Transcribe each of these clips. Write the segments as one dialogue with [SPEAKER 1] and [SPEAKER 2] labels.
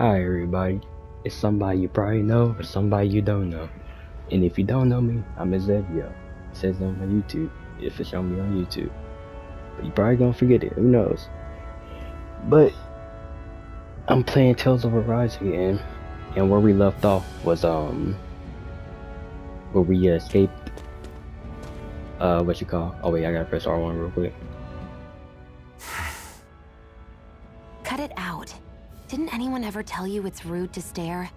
[SPEAKER 1] Hi everybody, it's somebody you probably know or somebody you don't know. And if you don't know me, I'm Ezebio. It says on my YouTube, if it's on me on YouTube. But you probably gonna forget it, who knows. But I'm playing Tales of Arise again, and where we left off was where we escaped what you call, oh wait, I gotta press R1 real quick.
[SPEAKER 2] Cut it out. Didn't anyone ever tell you it's rude to stare?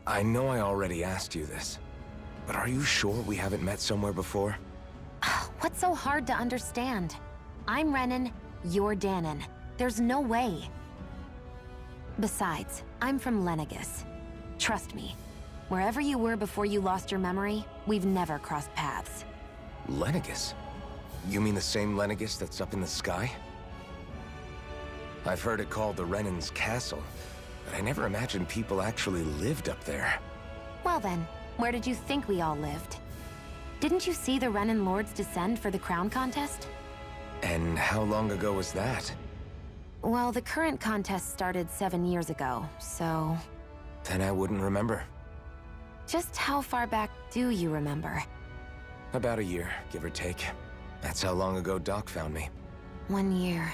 [SPEAKER 3] I know I already asked you this, but are you sure we haven't met somewhere before?
[SPEAKER 2] What's so hard to understand? I'm Renan, you're Danon. There's no way. Besides, I'm from Lenegus. Trust me, wherever you were before you lost your memory, we've never crossed paths.
[SPEAKER 3] Lenegus? You mean the same Lenegus that's up in the sky? I've heard it called the Renan's Castle, but I never imagined people actually lived up there.
[SPEAKER 2] Well then, where did you think we all lived? Didn't you see the Renan Lords descend for the crown contest?
[SPEAKER 3] And how long ago was that?
[SPEAKER 2] Well, the current contest started 7 years ago, so...
[SPEAKER 3] Then I wouldn't remember.
[SPEAKER 2] Just how far back do you remember?
[SPEAKER 3] About a year, give or take. That's how long ago Doc found me.
[SPEAKER 2] 1 year.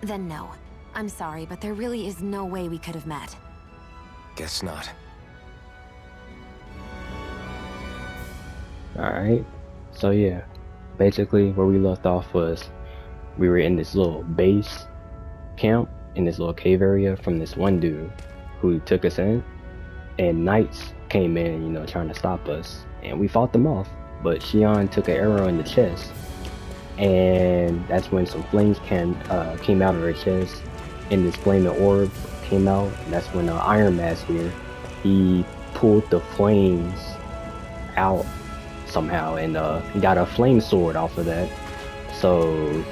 [SPEAKER 2] Then no. I'm sorry, but there really is no way we could have met.
[SPEAKER 3] Guess not.
[SPEAKER 1] Alright, so yeah, basically where we left off was we were in this little base camp in this little cave area from this one dude who took us in, and knights came in, you know, trying to stop us, and we fought them off, but Xion took an arrow in the chest, and that's when some flames came out of her chest, and this flaming orb came out, and that's when Iron Mask here, he pulled the flames out somehow, and he got a flame sword off of that, so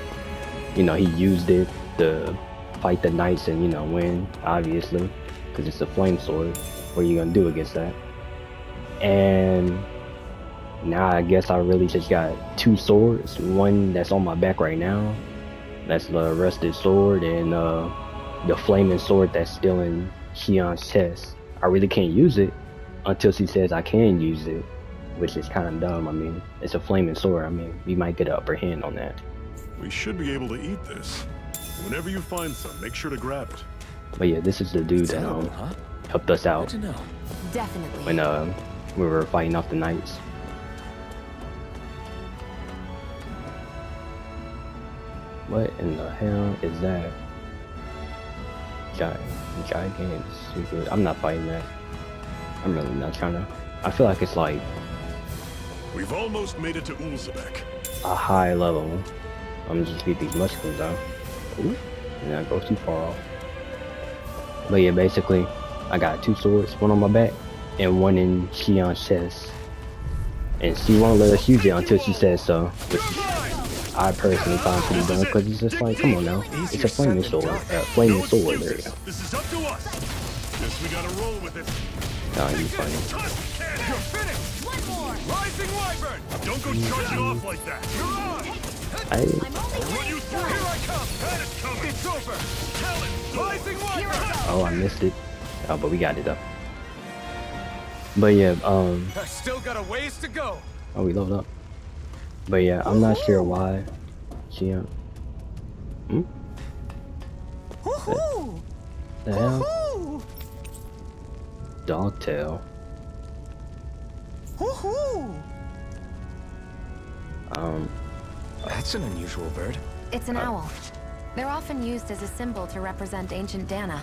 [SPEAKER 1] you know he used it to fight the knights and, you know, win, obviously, because it's a flame sword. What are you gonna do against that? And now I guess I really just got 2 swords, one that's on my back right now, that's the rusted sword, and the flaming sword that's still in Xion's chest. I really can't use it until she says I can use it, which is kind of dumb. I mean, it's a flaming sword. I mean, we might get an upper hand on that.
[SPEAKER 4] We should be able to eat this. Whenever you find some, make sure to grab it.
[SPEAKER 1] But yeah, this is the dude that helped us out
[SPEAKER 3] Good to know.
[SPEAKER 2] Definitely.
[SPEAKER 1] when we were fighting off the knights. What in the hell is that? Gigantic super. I'm not fighting that. I'm really not trying to. I feel like it's like
[SPEAKER 4] We've almost made it to Ulzebek.
[SPEAKER 1] a high level. I'm just get these mushrooms out. Ooh, and I go too far off. But yeah, basically, I got 2 swords, one on my back and one in Xion's chest. And she won't let us use it until she says so, which I personally find pretty dumb, because it's just like, come on now, it's a flaming sword. Flaming sword, there you go.
[SPEAKER 4] This is up to us. Guess we gotta roll with it.
[SPEAKER 1] Nah, you funny.
[SPEAKER 4] You're finished. One more. Rising Wyvern. Don't go charging off like that. You're on. I'll run you through. Here I come. That is coming. It's over. Talon. Rising Wyvern.
[SPEAKER 1] Oh, I missed it. Oh, but we got it though. But yeah,
[SPEAKER 3] I still got a ways to go.
[SPEAKER 1] oh, we load up. But yeah, I'm not sure why Xion. The hell? Dogtail.
[SPEAKER 3] That's an unusual bird.
[SPEAKER 2] It's an owl. They're often used as a symbol to represent ancient Dana.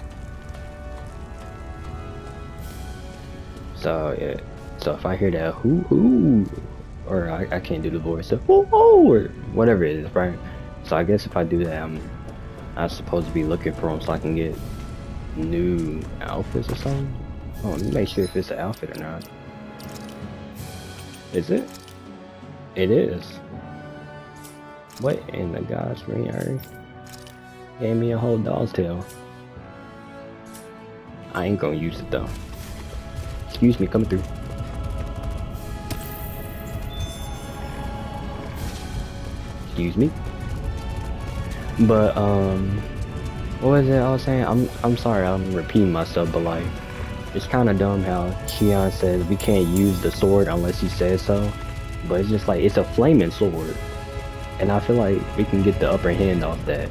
[SPEAKER 1] So yeah, so if I hear that hoo, or I can't do the voice, so hoo, or whatever it is, right? So I guess if I do that, I'm supposed to be looking for them so I can get new outfits or something. Oh, let me make sure if it's an outfit or not. Is it? It is. What in the God's green earth? Gave me a whole dog's tail. I ain't gonna use it though. Excuse me, coming through. Excuse me. But What was it I was saying? I'm sorry, I'm repeating myself, but like, it's kind of dumb how Shion says we can't use the sword unless he says so. But it's just like, it's a flaming sword. And I feel like we can get the upper hand off that.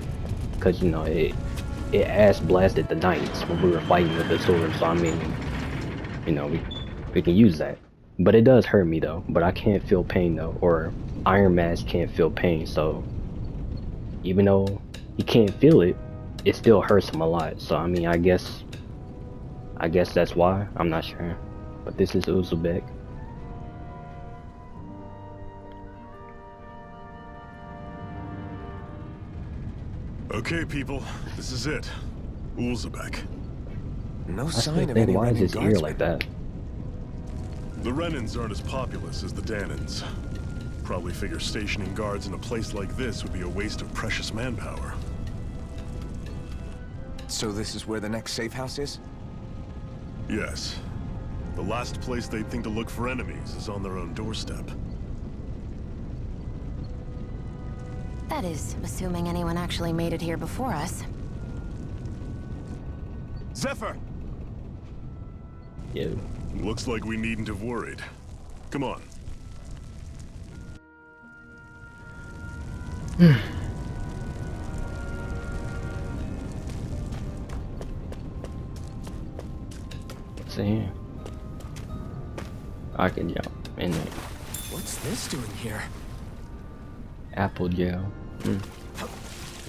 [SPEAKER 1] Cause you know, it ass blasted the knights when we were fighting with the sword. So I mean, you know, we can use that. But it does hurt me though. But I can't feel pain though. Or Iron Mask can't feel pain. So even though he can't feel it, it still hurts him a lot. So I mean, I guess that's why. I'm not sure. But this is Uzbek.
[SPEAKER 4] Okay, people, this is it. Ulzebek.
[SPEAKER 3] No
[SPEAKER 1] I still
[SPEAKER 3] sign of
[SPEAKER 1] think,
[SPEAKER 3] any
[SPEAKER 1] why is
[SPEAKER 3] Renin
[SPEAKER 1] his ear
[SPEAKER 3] guardsmen.
[SPEAKER 1] like that?
[SPEAKER 4] The Renans aren't as populous as the Danans. Probably figure stationing guards in a place like this would be a waste of precious manpower.
[SPEAKER 3] So this is where the next safe house is?
[SPEAKER 4] Yes. The last place they'd think to look for enemies is on their own doorstep.
[SPEAKER 2] That is, assuming anyone actually made it here before us.
[SPEAKER 4] Zephyr!
[SPEAKER 1] Yeah.
[SPEAKER 4] Looks like we needn't have worried. Come on.
[SPEAKER 1] See, I can jump in there.
[SPEAKER 3] What's this doing here?
[SPEAKER 1] Apple gel.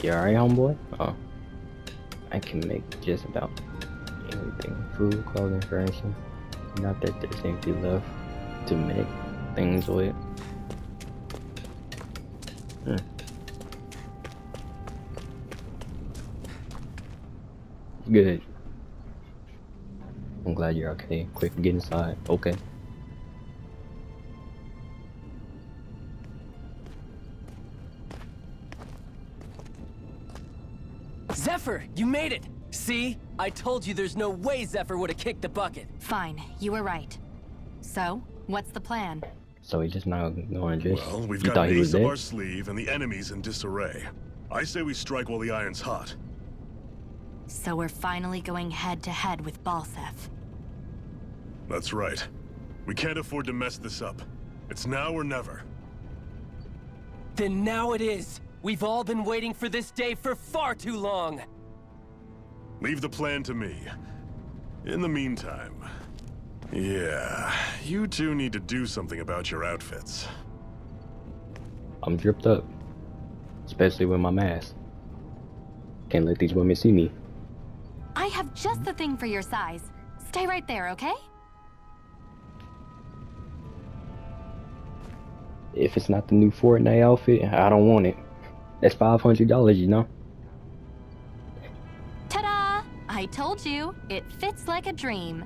[SPEAKER 1] You alright, homeboy? Oh. I can make just about anything. Food, clothing, furniture. Not that there's anything left to make things with. Good. I'm glad you're okay. Quick, get inside. Okay.
[SPEAKER 5] Zephyr, you made it! See? I told you there's no way Zephyr would have kicked the bucket.
[SPEAKER 2] Fine, you were right. So, what's the plan?
[SPEAKER 1] So he's just not going to just...
[SPEAKER 4] Well, we've
[SPEAKER 1] You
[SPEAKER 4] got
[SPEAKER 1] thought
[SPEAKER 4] an
[SPEAKER 1] he was
[SPEAKER 4] ace up
[SPEAKER 1] dead?
[SPEAKER 4] our sleeve and the enemy's in disarray. I say we strike while the iron's hot.
[SPEAKER 2] So we're finally going head-to-head with Balsef.
[SPEAKER 4] That's right. We can't afford to mess this up. It's now or never.
[SPEAKER 5] Then now it is! We've all been waiting for this day for far too long!
[SPEAKER 4] Leave the plan to me. In the meantime... Yeah, you two need to do something about your outfits.
[SPEAKER 1] I'm dripped up. Especially with my mask. Can't let these women see me.
[SPEAKER 2] I have just the thing for your size. Stay right there, okay?
[SPEAKER 1] If it's not the new Fortnite outfit, I don't want it. That's $500, you know?
[SPEAKER 2] Ta-da! I told you, it fits like a dream.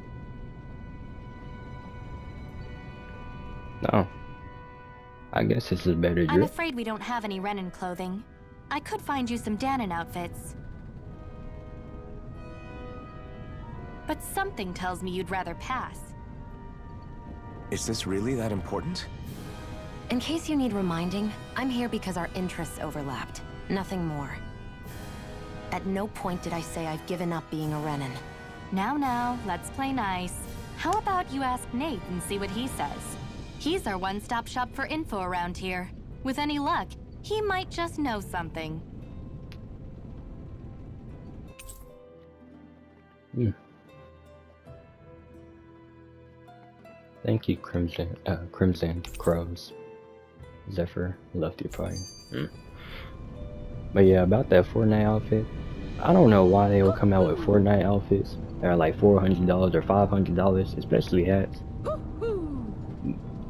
[SPEAKER 1] No. I guess this is better
[SPEAKER 2] I'm
[SPEAKER 1] drip.
[SPEAKER 2] afraid we don't have any Renin clothing. I could find you some Danon outfits. But something tells me you'd rather pass.
[SPEAKER 3] Is this really that important?
[SPEAKER 2] In case you need reminding, I'm here because our interests overlapped. Nothing more. At no point did I say I've given up being a Renin. Now, let's play nice. How about you ask Nate and see what he says? He's our one-stop shop for info around here. With any luck, he might just know something.
[SPEAKER 1] Thank you, Crimson Crows. Zephyr left you fine. But yeah, about that Fortnite outfit, I don't know why they would come out with Fortnite outfits that are like $400 or $500, especially hats.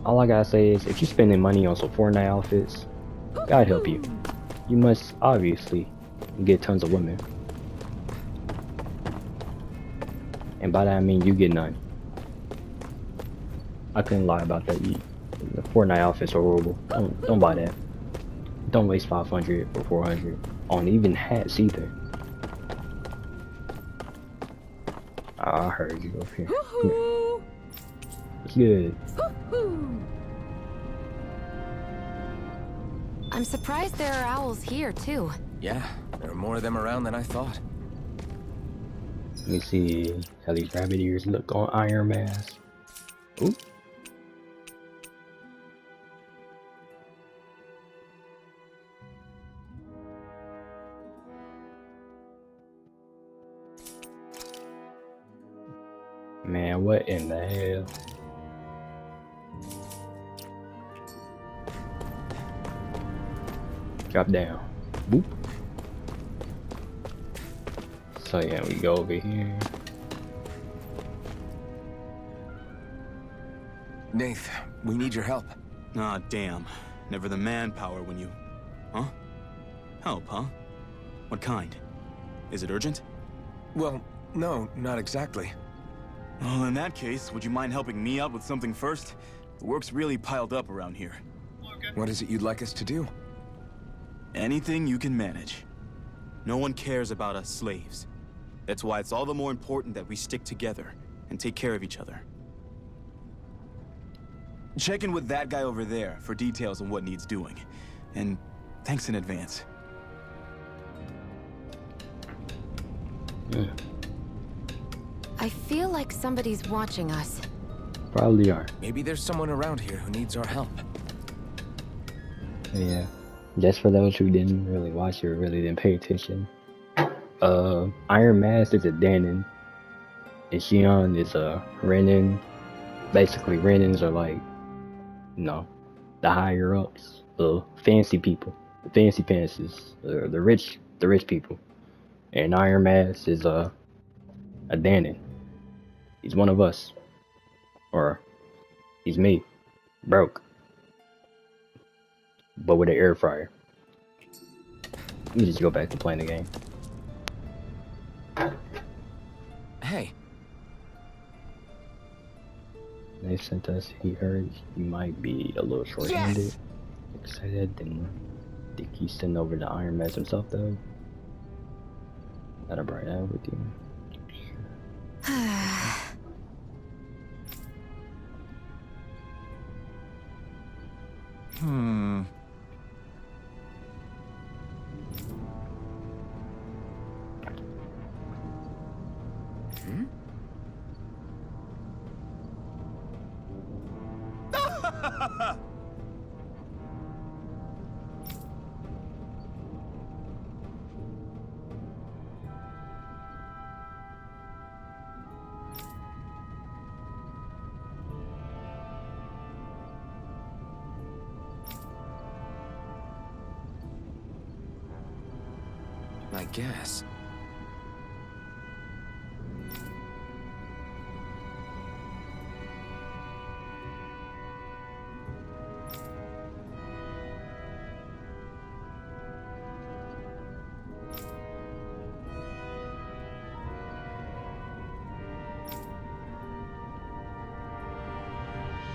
[SPEAKER 1] All I gotta say is, if you're spending money on some Fortnite outfits, God help you. You must obviously get tons of women. And by that I mean you get none. I couldn't lie about that. The Fortnite outfits are horrible. Don't buy that. Don't waste 500 or 400 on even hats either. I heard you over here. Come here. It's good.
[SPEAKER 2] I'm surprised there are owls here, too.
[SPEAKER 3] Yeah, there are more of them around than I thought.
[SPEAKER 1] Let me see how these rabbit ears look on Iron Mask. Ooh. Man, what in the hell? Drop down. Boop. So yeah, we go over here.
[SPEAKER 3] Nath, we need your help.
[SPEAKER 6] Ah, damn. Never the manpower when you... Huh? Help, huh? What kind? Is it urgent?
[SPEAKER 3] Well, no, not exactly.
[SPEAKER 6] Well, in that case, would you mind helping me out with something first? The work's really piled up around here.
[SPEAKER 3] What is it you'd like us to do?
[SPEAKER 6] Anything you can manage. No one cares about us slaves. That's why it's all the more important that we stick together and take care of each other. Check in with that guy over there for details on what needs doing. And thanks in advance.
[SPEAKER 1] Yeah.
[SPEAKER 2] I feel like somebody's watching us.
[SPEAKER 1] Probably are.
[SPEAKER 3] Maybe there's someone around here who needs our help.
[SPEAKER 1] Yeah. Just for those who didn't really watch or really didn't pay attention. Iron Mask is a Danon. And Xion is a Renin. Basically, Renins are like, you know, the higher ups, the fancy people, the fancy pansies, the rich people. And Iron Mask is a Danon. He's one of us. Or he's me. Broke. But with an air fryer. Let me just go back to playing the game.
[SPEAKER 3] Hey.
[SPEAKER 1] They sent us, he heard you might be a little short-handed.
[SPEAKER 3] Yes!
[SPEAKER 1] Excited, didn't think he sent over the Iron Mask himself though. Got a bright eye with you.
[SPEAKER 3] I guess.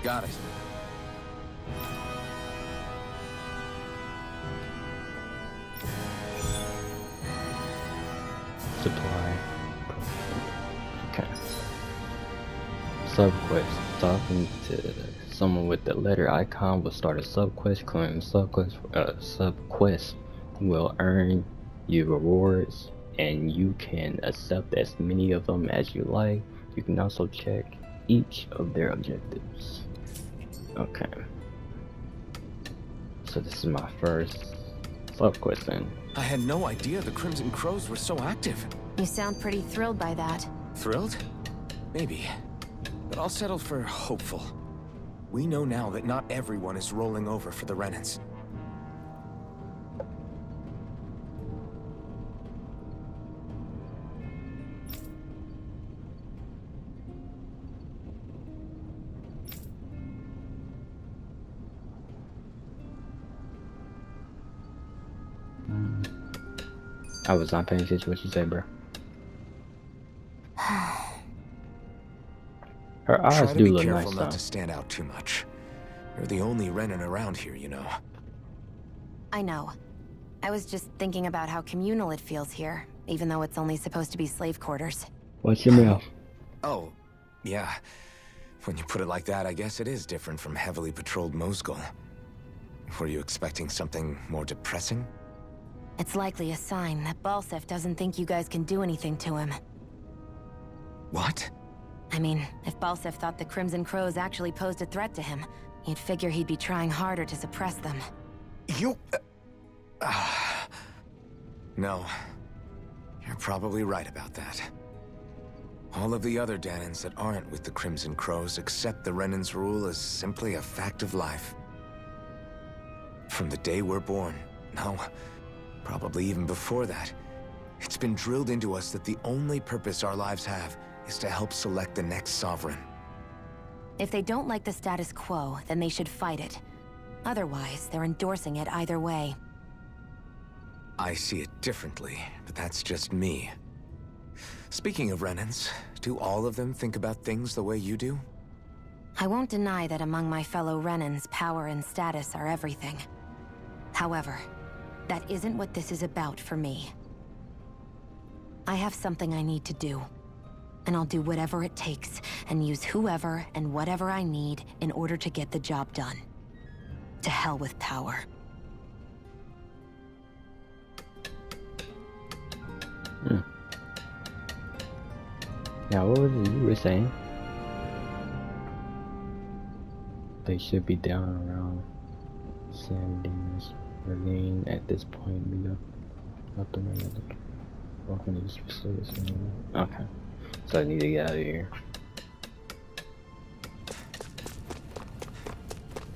[SPEAKER 3] Got it.
[SPEAKER 1] Supply. Okay. Subquest. Talking to someone with the letter icon will start a subquest. Claim subquest will earn you rewards, and you can accept as many of them as you like. You can also check each of their objectives. Okay. So this is my first subquest then.
[SPEAKER 3] I had no idea the Crimson Crows were so active.
[SPEAKER 2] You sound pretty thrilled by that.
[SPEAKER 3] Thrilled? Maybe. But I'll settle for hopeful. We know now that not everyone is rolling over for the Renans.
[SPEAKER 1] I was not paying attention to what you said, bro. Her eyes do look nice, though. Try to be careful not to
[SPEAKER 3] stand out too much. You're the only Renin around here, you know.
[SPEAKER 2] I know. I was just thinking about how communal it feels here, even though it's only supposed to be slave quarters.
[SPEAKER 1] What's your mouth?
[SPEAKER 3] Oh, yeah. When you put it like that, I guess it is different from heavily patrolled Mosgul. Were you expecting something more depressing?
[SPEAKER 2] It's likely a sign that Balsef doesn't think you guys can do anything to him.
[SPEAKER 3] What?
[SPEAKER 2] I mean, if Balsef thought the Crimson Crows actually posed a threat to him, you'd figure he'd be trying harder to suppress them.
[SPEAKER 3] You... No. You're probably right about that. All of the other Danans that aren't with the Crimson Crows accept the Renan's rule as simply a fact of life. From the day we're born, no, probably even before that, it's been drilled into us that the only purpose our lives have is to help select the next sovereign.
[SPEAKER 2] If they don't like the status quo, then they should fight it. Otherwise, they're endorsing it either way.
[SPEAKER 3] I see it differently, but that's just me. Speaking of Renans, do all of them think about things the way you do?
[SPEAKER 2] I won't deny that among my fellow Renans, power and status are everything. However, that isn't what this is about for me. I have something I need to do. And I'll do whatever it takes, and use whoever and whatever I need in order to get the job done. To hell with power.
[SPEAKER 1] Now, what was it you were saying? They should be down around 70 ravine at this point. We got nothing right. Walking to this facility. Okay, so I need to get out of here.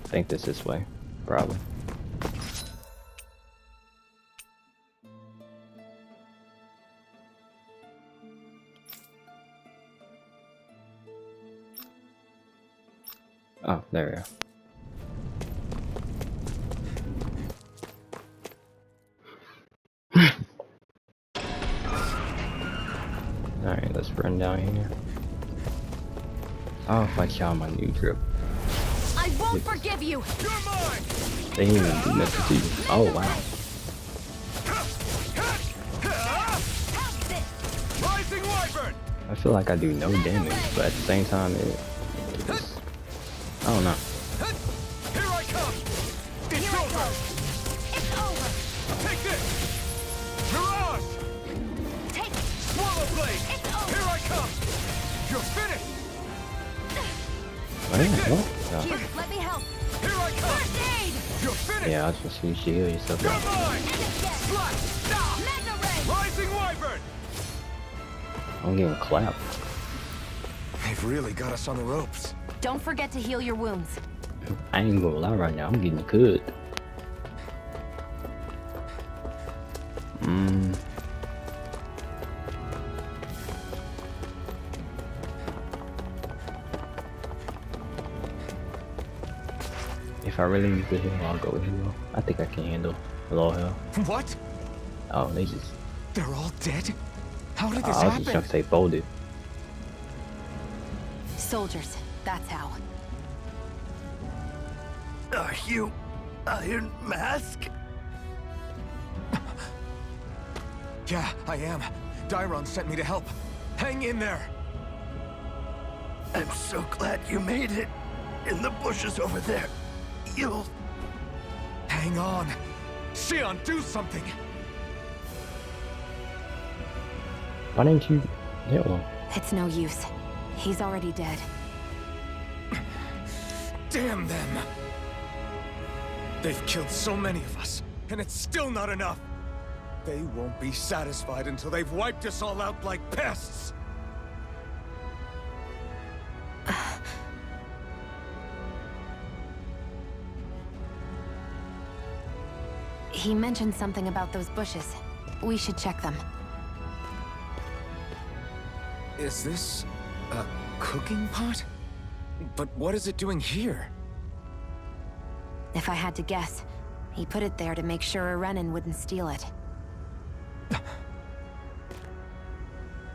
[SPEAKER 1] I think this way, probably. Oh, there we go. Alright, let's run down here. I'll fight y'all on my new trip.
[SPEAKER 2] I won't forgive you!
[SPEAKER 4] You're mine!
[SPEAKER 1] They didn't even do nothing to you. Oh, wow.
[SPEAKER 4] Rising Wyvern!
[SPEAKER 1] I feel like I do no damage, but at the same time, it's I don't know.
[SPEAKER 4] Here I come! It's over!
[SPEAKER 2] It's over!
[SPEAKER 4] Take this! Mirage!
[SPEAKER 2] Take
[SPEAKER 4] Swallow Blade!
[SPEAKER 2] It's over!
[SPEAKER 4] Here I come! You're finished!
[SPEAKER 1] What?
[SPEAKER 2] Here, let me help!
[SPEAKER 4] Here I come!
[SPEAKER 2] First aid!
[SPEAKER 4] You're finished!
[SPEAKER 1] Yeah, I was just gonna shield yourself.
[SPEAKER 4] You're mine!
[SPEAKER 2] And again!
[SPEAKER 4] Slash! Stop!
[SPEAKER 2] Mega Ray!
[SPEAKER 4] Rising Wyvern!
[SPEAKER 1] I'm getting clapped.
[SPEAKER 3] They've really got us on the ropes.
[SPEAKER 2] Don't forget to heal your wounds.
[SPEAKER 1] I ain't gonna lie right now, I'm getting good. If I really need to heal, I'll go with heal. I think I can handle low health.
[SPEAKER 3] What?
[SPEAKER 1] Oh, they just...
[SPEAKER 3] They're all dead? How did this
[SPEAKER 1] I was
[SPEAKER 3] happen?
[SPEAKER 1] just gonna say folded.
[SPEAKER 2] Soldiers, that's how.
[SPEAKER 7] Are you Iron Mask?
[SPEAKER 3] Yeah, I am. Dairon sent me to help. Hang in there.
[SPEAKER 7] I'm so glad you made it. In the bushes over there. You'll...
[SPEAKER 3] Hang on. Xion, do something.
[SPEAKER 1] Why didn't you hit one?
[SPEAKER 2] It's no use. He's already dead.
[SPEAKER 3] Damn them. They've killed so many of us, and it's still not enough. They won't be satisfied until they've wiped us all out like pests.
[SPEAKER 2] He mentioned something about those bushes. We should check them.
[SPEAKER 3] Is this a cooking pot? But what is it doing here?
[SPEAKER 2] If I had to guess, he put it there to make sure a Renan wouldn't steal it.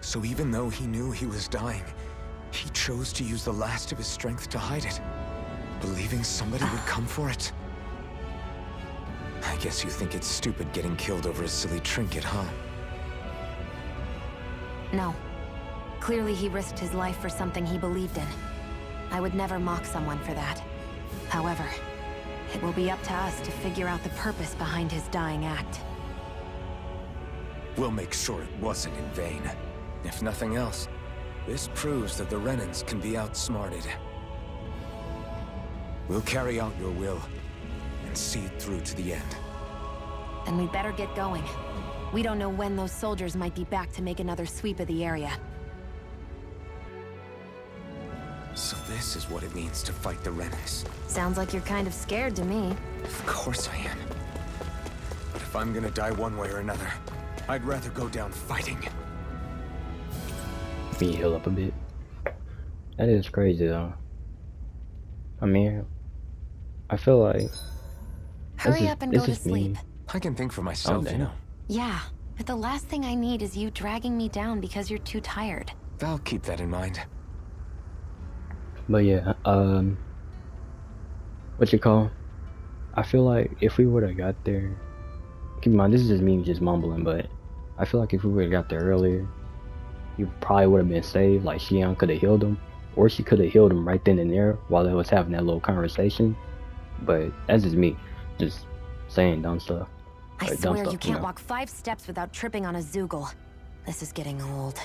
[SPEAKER 3] So even though he knew he was dying, he chose to use the last of his strength to hide it, believing somebody would come for it. I guess you think it's stupid getting killed over a silly trinket, huh?
[SPEAKER 2] No. Clearly he risked his life for something he believed in. I would never mock someone for that. However, it will be up to us to figure out the purpose behind his dying act.
[SPEAKER 3] We'll make sure it wasn't in vain. If nothing else, This proves that the Renans can be outsmarted. We'll carry out your will and see it through to the end.
[SPEAKER 2] Then we better get going. We don't know when those soldiers might be back to make another sweep of the area.
[SPEAKER 3] So this is what it means to fight the Renans.
[SPEAKER 2] Sounds like you're kind of scared to me.
[SPEAKER 3] Of course I am. But if I'm gonna die one way or another, I'd rather go down fighting.
[SPEAKER 1] Let me heal up a bit. That is crazy though. I mean, I feel like...
[SPEAKER 2] Hurry up and go to sleep.
[SPEAKER 3] I can think for myself, you know.
[SPEAKER 2] Yeah, but the last thing I need is you dragging me down because you're too tired.
[SPEAKER 3] I'll keep that in mind.
[SPEAKER 1] But yeah, what you call? I feel like if we would have got there, keep in mind this is just me just mumbling, but I feel like if we would have got there earlier, you probably would have been saved. Like Xian could have healed him, or she could have healed him right then and there while they was having that little conversation. But that's just me, just saying dumb stuff.
[SPEAKER 2] I swear you can't walk 5 steps without tripping on a Zoogle. This is getting old.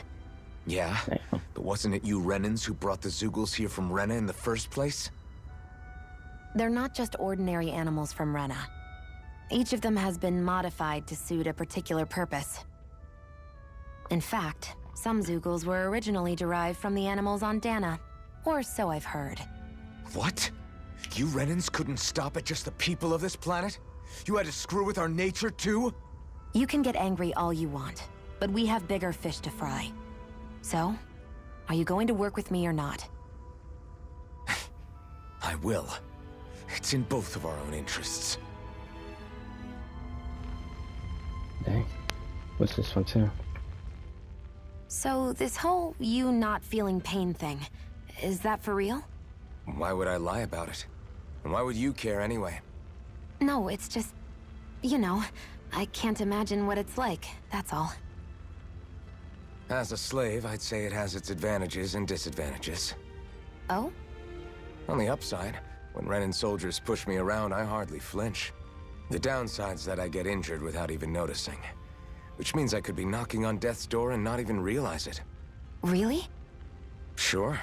[SPEAKER 3] Yeah?
[SPEAKER 1] Damn.
[SPEAKER 3] But wasn't it you Renans who brought the Zoogles here from Rena in the first place?
[SPEAKER 2] They're not just ordinary animals from Rena. Each of them has been modified to suit a particular purpose. In fact, some Zoogles were originally derived from the animals on Dana. Or so I've heard.
[SPEAKER 3] What? You Renans couldn't stop at just the people of this planet? You had to screw with our nature too?
[SPEAKER 2] You can get angry all you want, but we have bigger fish to fry. So, are you going to work with me or not?
[SPEAKER 3] I will. It's in both of our own interests.
[SPEAKER 1] Dang. What's this one too?
[SPEAKER 2] So, this whole you not feeling pain thing, is that for real?
[SPEAKER 3] Why would I lie about it? And why would you care anyway?
[SPEAKER 2] No, it's just... you know, I can't imagine what it's like, that's all.
[SPEAKER 3] As a slave, I'd say it has its advantages and disadvantages.
[SPEAKER 2] Oh?
[SPEAKER 3] On the upside, when Renan soldiers push me around, I hardly flinch. The downside's that I get injured without even noticing. Which means I could be knocking on death's door and not even realize it.
[SPEAKER 2] Really?
[SPEAKER 3] Sure.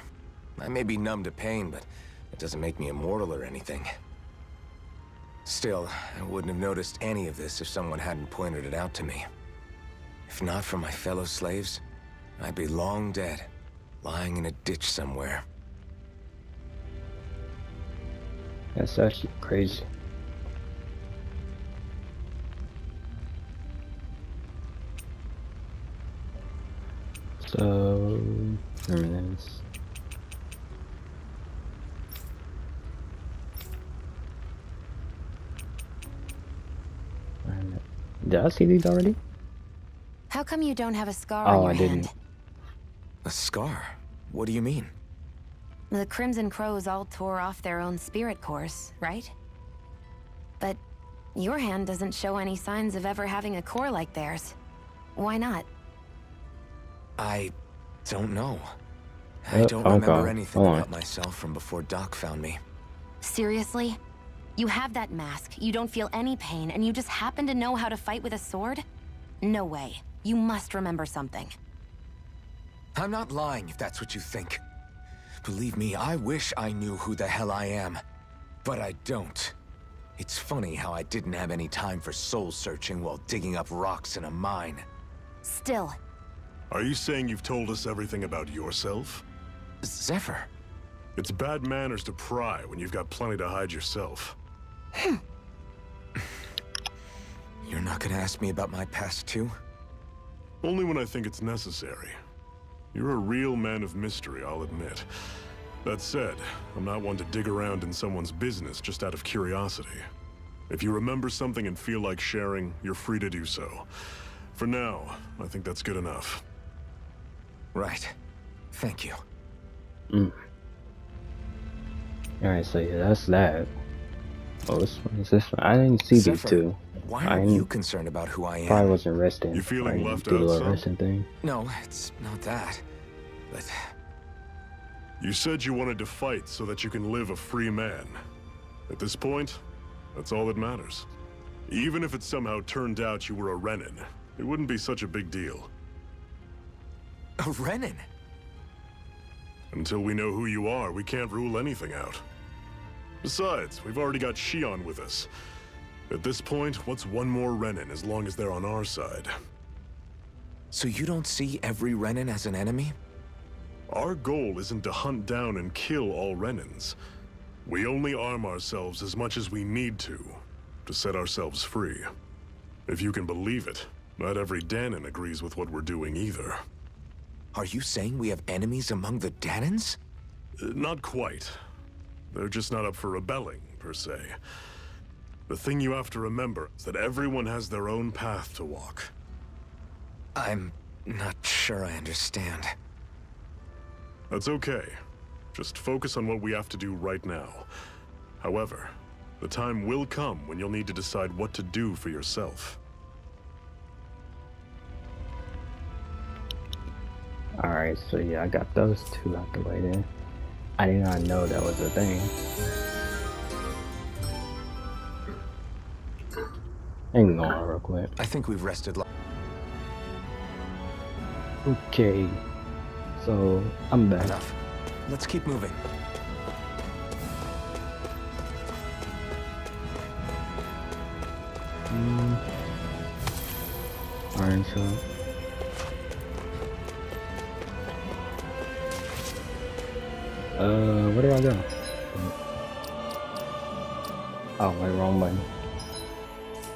[SPEAKER 3] I may be numb to pain, but it doesn't make me immortal or anything. Still, I wouldn't have noticed any of this if someone hadn't pointed it out to me. If not for my fellow slaves, I'd be long dead, lying in a ditch somewhere.
[SPEAKER 1] That's actually crazy. So, remember this. Did I see these already?
[SPEAKER 2] How come you don't have a scar on your
[SPEAKER 1] I
[SPEAKER 2] hand?
[SPEAKER 1] didn't.
[SPEAKER 3] A scar? What do you mean?
[SPEAKER 2] The Crimson Crows all tore off their own spirit cores, right? But your hand doesn't show any signs of ever having a core like theirs. Why not?
[SPEAKER 3] I don't know. I don't remember anything about myself from before Doc found me.
[SPEAKER 2] Seriously? You have that mask, you don't feel any pain, and you just happen to know how to fight with a sword? No way. You must remember something.
[SPEAKER 3] I'm not lying if that's what you think. Believe me, I wish I knew who the hell I am. But I don't. It's funny how I didn't have any time for soul searching while digging up rocks in a mine.
[SPEAKER 2] Still.
[SPEAKER 4] Are you saying you've told us everything about yourself?
[SPEAKER 3] Zephyr.
[SPEAKER 4] It's bad manners to pry when you've got plenty to hide yourself.
[SPEAKER 3] You're not gonna ask me about my past too?
[SPEAKER 4] Only when I think it's necessary. You're a real man of mystery, I'll admit. That said, I'm not one to dig around in someone's business just out of curiosity. If you remember something and feel like sharing, you're free to do so. For now, I think that's good enough.
[SPEAKER 3] Right. Thank you.
[SPEAKER 1] Alright, so yeah, that's that. Oh, this one is this one. I didn't see
[SPEAKER 3] Zephyr,
[SPEAKER 1] these two.
[SPEAKER 3] Why are you concerned about who I am?
[SPEAKER 1] Probably wasn't resting.
[SPEAKER 4] You feeling left
[SPEAKER 1] do the
[SPEAKER 4] out,
[SPEAKER 1] little
[SPEAKER 4] son?
[SPEAKER 1] resting thing.
[SPEAKER 3] No, it's not that. But
[SPEAKER 4] You said you wanted to fight so that you can live a free man. At this point, that's all that matters. Even if it somehow turned out you were a Renan, it wouldn't be such a big deal.
[SPEAKER 3] a Renan?
[SPEAKER 4] Until we know who you are, we can't rule anything out. Besides, we've already got Shion with us. At this point, what's one more Renin as long as they're on our side?
[SPEAKER 3] So you don't see every Renin as an enemy?
[SPEAKER 4] Our goal isn't to hunt down and kill all Renins. We only arm ourselves as much as we need to set ourselves free. If you can believe it, not every Danon agrees with what we're doing either.
[SPEAKER 3] Are you saying we have enemies among the Danons?
[SPEAKER 4] Not quite. They're just not up for rebelling, per se. The thing you have to remember is that everyone has their own path to walk.
[SPEAKER 3] I'm not sure I understand.
[SPEAKER 4] That's okay. Just focus on what we have to do right now. However, the time will come when you'll need to decide what to do for yourself.
[SPEAKER 1] Alright, so yeah, I got those two out the way then. I did not know that was a thing. Hang on real quick.
[SPEAKER 3] I think we've rested
[SPEAKER 1] Okay, so I'm back.
[SPEAKER 3] enough. Let's keep moving.
[SPEAKER 1] Alright, so where do I go? Oh, my wrong button.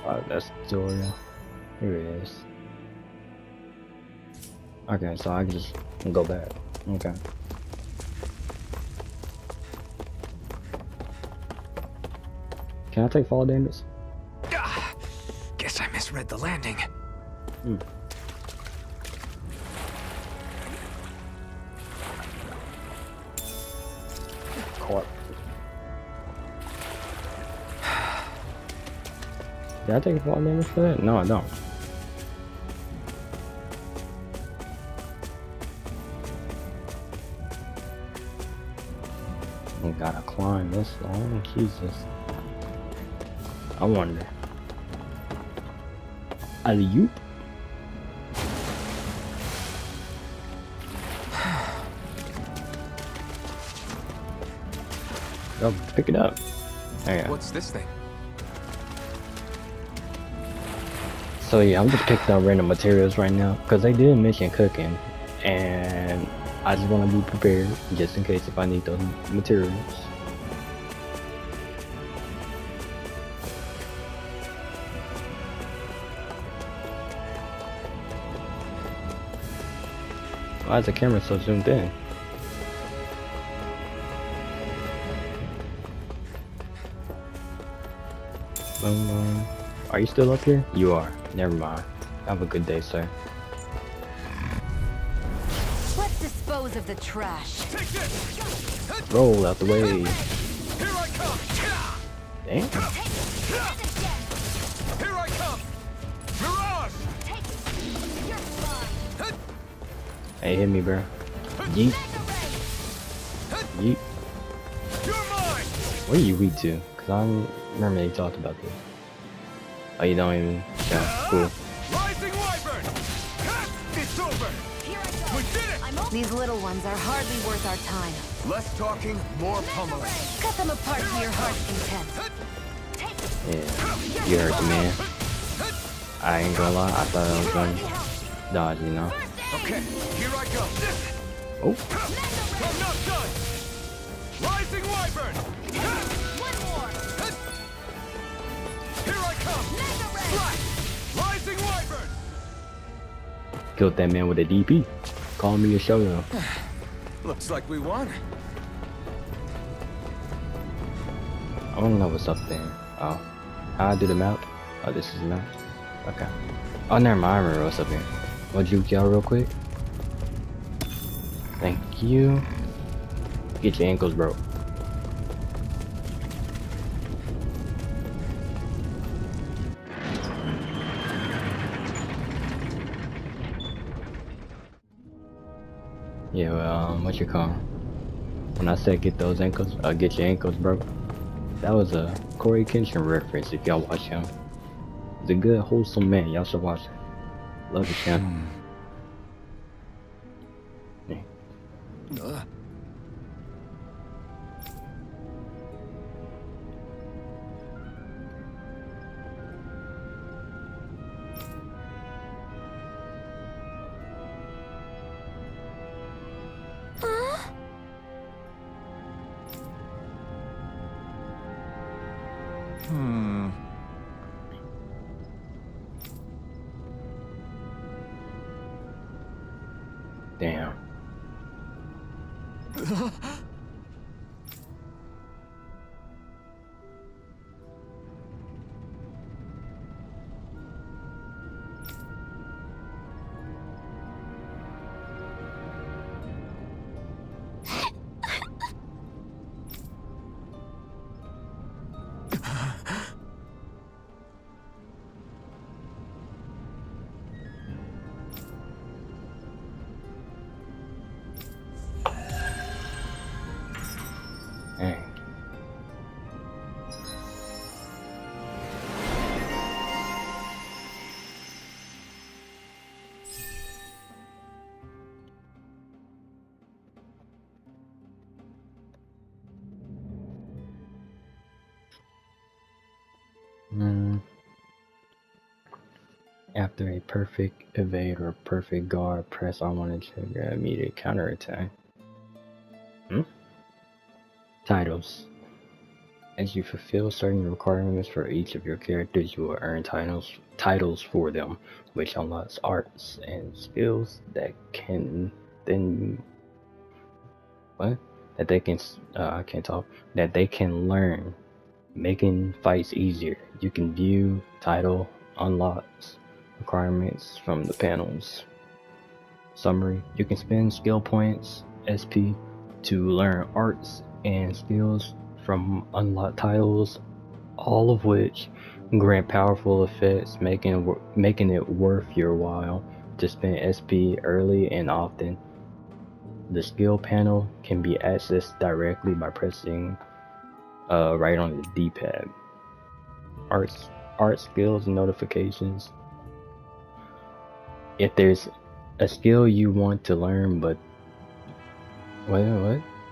[SPEAKER 1] Oh, that's the tutorial. Here it is. Okay, so I can just go back. Okay. Can I take fall damage?
[SPEAKER 3] Guess I misread the landing.
[SPEAKER 1] Caught. Did I take fall damage for that? No, I don't. I gotta climb this long, Jesus. I wonder. Alley-oop? Oh, pick it up. There you go.
[SPEAKER 3] What's this thing?
[SPEAKER 1] So yeah, I'm just picking up random materials right now because they did mention cooking, and I just want to be prepared just in case if I need those materials. Why is the camera so zoomed in? Are you still up here? You are. Never mind. Have a good day, sir.
[SPEAKER 2] Let's dispose of the trash.
[SPEAKER 4] Take this!
[SPEAKER 1] Roll out the way.
[SPEAKER 4] Here I come!
[SPEAKER 1] Damn.
[SPEAKER 4] Here I come! Mirage!
[SPEAKER 1] Hey, hit me, bro. Yeet. Yeet.
[SPEAKER 4] You're mine!
[SPEAKER 1] What are you weak to? Cause I don't remember you talked about this. Oh, you don't even. Yeah, cool.
[SPEAKER 4] Rising Wyvern! It's over! We did it!
[SPEAKER 2] These little ones are hardly worth our time.
[SPEAKER 3] Less talking, more pummeling.
[SPEAKER 2] Cut them apart to your heart's content.
[SPEAKER 1] Yeah, you heard the man. I ain't gonna lie, I thought I was gonna dodge, you know.
[SPEAKER 3] Okay, here I go.
[SPEAKER 1] Oh.
[SPEAKER 4] I'm not done! Rising Wyvern!
[SPEAKER 2] One more.
[SPEAKER 4] Here I come! Slash! Rising Wyvern!
[SPEAKER 1] Killed that man with a DP. Call me a showdown.
[SPEAKER 3] Looks like we won.
[SPEAKER 1] I don't know what's up there. Oh. How I do the map? Oh, this is the map. Okay. Oh, never mind. I remember what's up here. I'll juke y'all real quick. Thank you. Get your ankles broke. Yeah, well, what you call? When I said get those ankles, get your ankles broke. That was a Corey Kenshin reference if y'all watch him. He's a good, wholesome man. Y'all should watch it. Love his channel. Yeah. Damn. Dang. After a perfect evade or perfect guard, press R1 to trigger immediate counterattack. Titles. As you fulfill certain requirements for each of your characters, you will earn titles for them, which unlocks arts and skills that can then that they can learn, making fights easier. You can view title unlocks requirements from the panels. Summary: you can spend skill points SP to learn arts and skills from unlocked titles, all of which grant powerful effects, making it worth your while to spend SP early and often. The skill panel can be accessed directly by pressing right on the D-pad. Art skills notifications. If there's a skill you want to learn but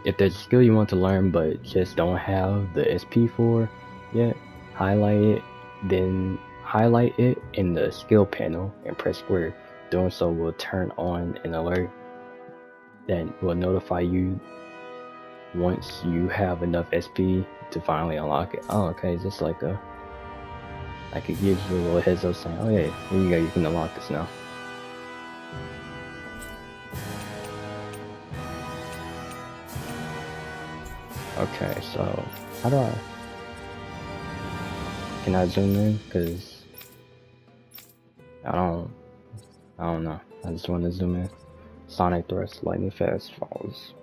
[SPEAKER 1] If there's a skill you want to learn but just don't have the SP for yet, highlight it, then highlight it in the skill panel and press square. Doing so will turn on an alert that will notify you once you have enough SP to finally unlock it. Oh, okay, just like it gives you a little heads up saying, oh yeah, here you go, you can unlock this now. Okay, so how do can I zoom in? Cause I don't know. I just want to zoom in. Sonic thrust, lightning fast falls.